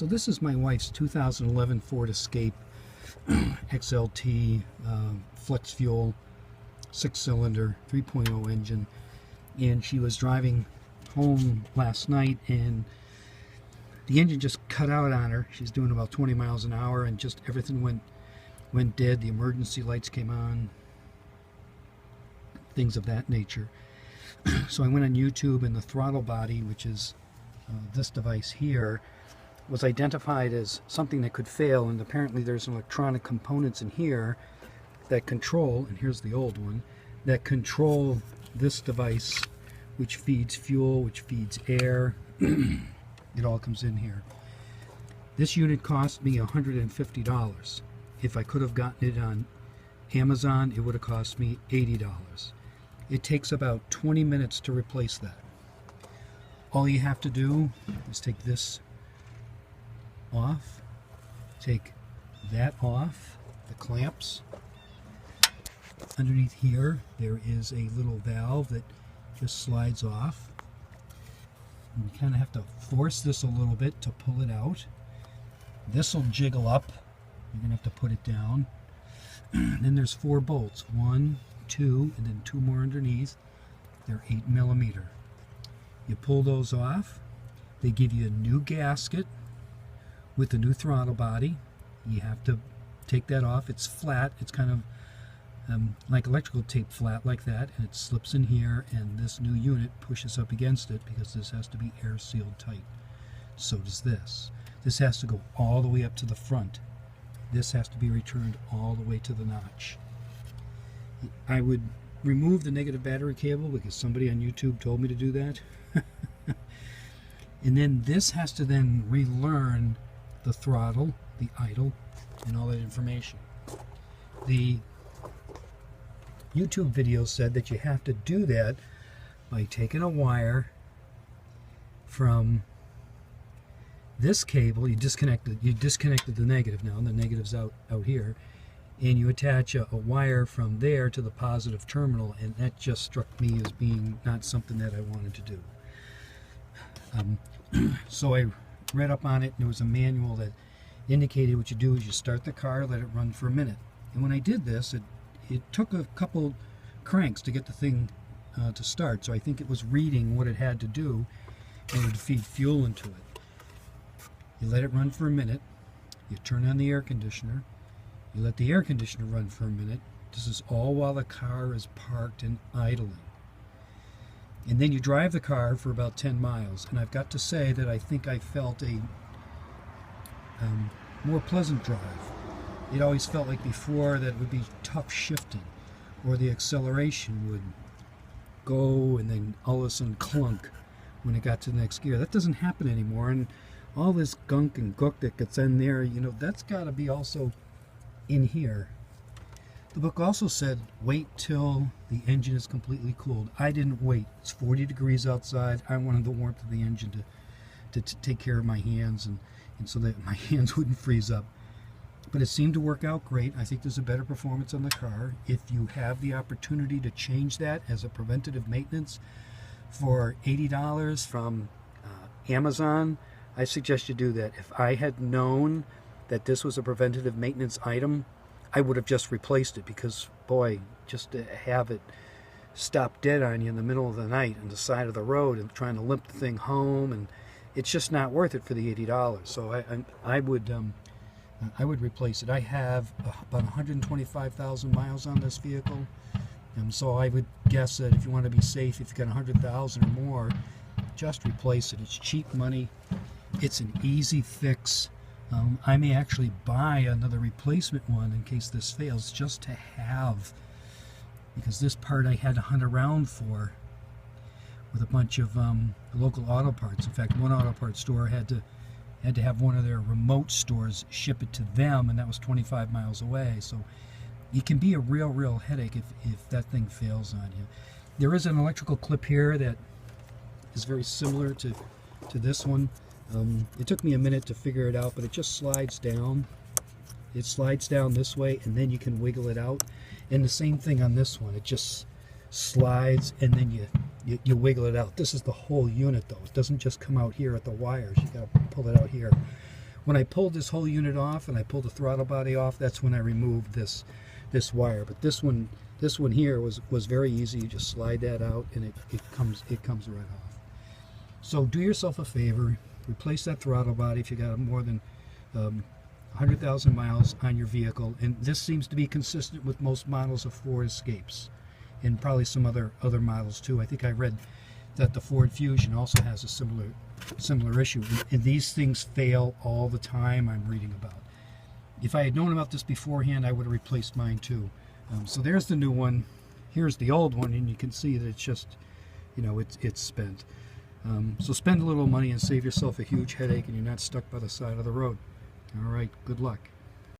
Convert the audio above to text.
So this is my wife's 2011 Ford Escape XLT flex fuel 6-cylinder 3.0 engine, and she was driving home last night and the engine just cut out on her. She's doing about 20 miles an hour and just everything went dead. The emergency lights came on, things of that nature. So I went on YouTube, and the throttle body, which is this device here, was identified as something that could fail, and apparently there's electronic components in here that control, and here's the old one, that control this device, which feeds fuel, which feeds air. It all comes in here. This unit cost me $150. If I could have gotten it on Amazon, it would have cost me $80. It takes about 20 minutes to replace that. All you have to do is take this off, take that off, the clamps. Underneath here there is a little valve that just slides off. And you kind of have to force this a little bit to pull it out. This will jiggle up. You're going to have to put it down. Then there's 4 bolts. 1, 2, and then 2 more underneath. They're 8mm. You pull those off. They give you a new gasket with the new throttle body. You have to take that off. It's flat. It's kind of like electrical tape, flat like that, and it slips in here, and this new unit pushes up against it because this has to be air sealed tight. So does this. This has to go all the way up to the front. This has to be returned all the way to the notch. I would remove the negative battery cable because somebody on YouTube told me to do that. And then this has to then relearn the throttle, the idle, and all that information. The YouTube video said that you have to do that by taking a wire from this cable. You disconnected the negative now, and the negative's out here, and you attach a wire from there to the positive terminal, and that just struck me as being not something that I wanted to do. So I read up on it, and there was a manual that indicated what you do is you start the car, let it run for a minute. And when I did this, it took a couple cranks to get the thing to start, so I think it was reading what it had to do in order to feed fuel into it. You let it run for a minute, you turn on the air conditioner, you let the air conditioner run for a minute. This is all while the car is parked and idling. And then you drive the car for about 10 miles, and I've got to say that I think I felt a more pleasant drive. It always felt like before that it would be tough shifting, or the acceleration would go and then all of a sudden clunk when it got to the next gear. That doesn't happen anymore, and all this gunk and gook that gets in there, you know, that's got to be also in here. The book also said wait till the engine is completely cooled. I didn't wait. It's 40 degrees outside. I wanted the warmth of the engine to take care of my hands and so that my hands wouldn't freeze up. But it seemed to work out great. I think there's a better performance on the car. If you have the opportunity to change that as a preventative maintenance for $80 from Amazon, I suggest you do that. If I had known that this was a preventative maintenance item, I would have just replaced it, because boy, just to have it stop dead on you in the middle of the night on the side of the road and trying to limp the thing home, and it's just not worth it for the $80. So I would replace it. I have about 125,000 miles on this vehicle, and so I would guess that if you want to be safe, if you've got 100,000 or more, just replace it. It's cheap money. It's an easy fix. I may actually buy another replacement one in case this fails, just to have, because this part I had to hunt around for with a bunch of local auto parts. In fact, one auto parts store had to have one of their remote stores ship it to them, and that was 25 miles away. So it can be a real headache if that thing fails on you. There is an electrical clip here that is very similar to this one. It took me a minute to figure it out, but it just slides down. It slides down this way, and then you can wiggle it out. And the same thing on this one. It just slides, and then you wiggle it out. This is the whole unit, though. It doesn't just come out here at the wires. You got to pull it out here. When I pulled this whole unit off and I pulled the throttle body off, that's when I removed this wire. But this one here was very easy. You just slide that out and it comes right off. So do yourself a favor, replace that throttle body if you got more than 100,000 miles on your vehicle, and this seems to be consistent with most models of Ford Escapes, and probably some other models too. I think I read that the Ford Fusion also has a similar issue, and these things fail all the time. I'm reading about. If I had known about this beforehand, I would have replaced mine too. So there's the new one. Here's the old one, and you can see that it's just, you know, it's spent. So spend a little money and save yourself a huge headache, and you're not stuck by the side of the road. All right, good luck.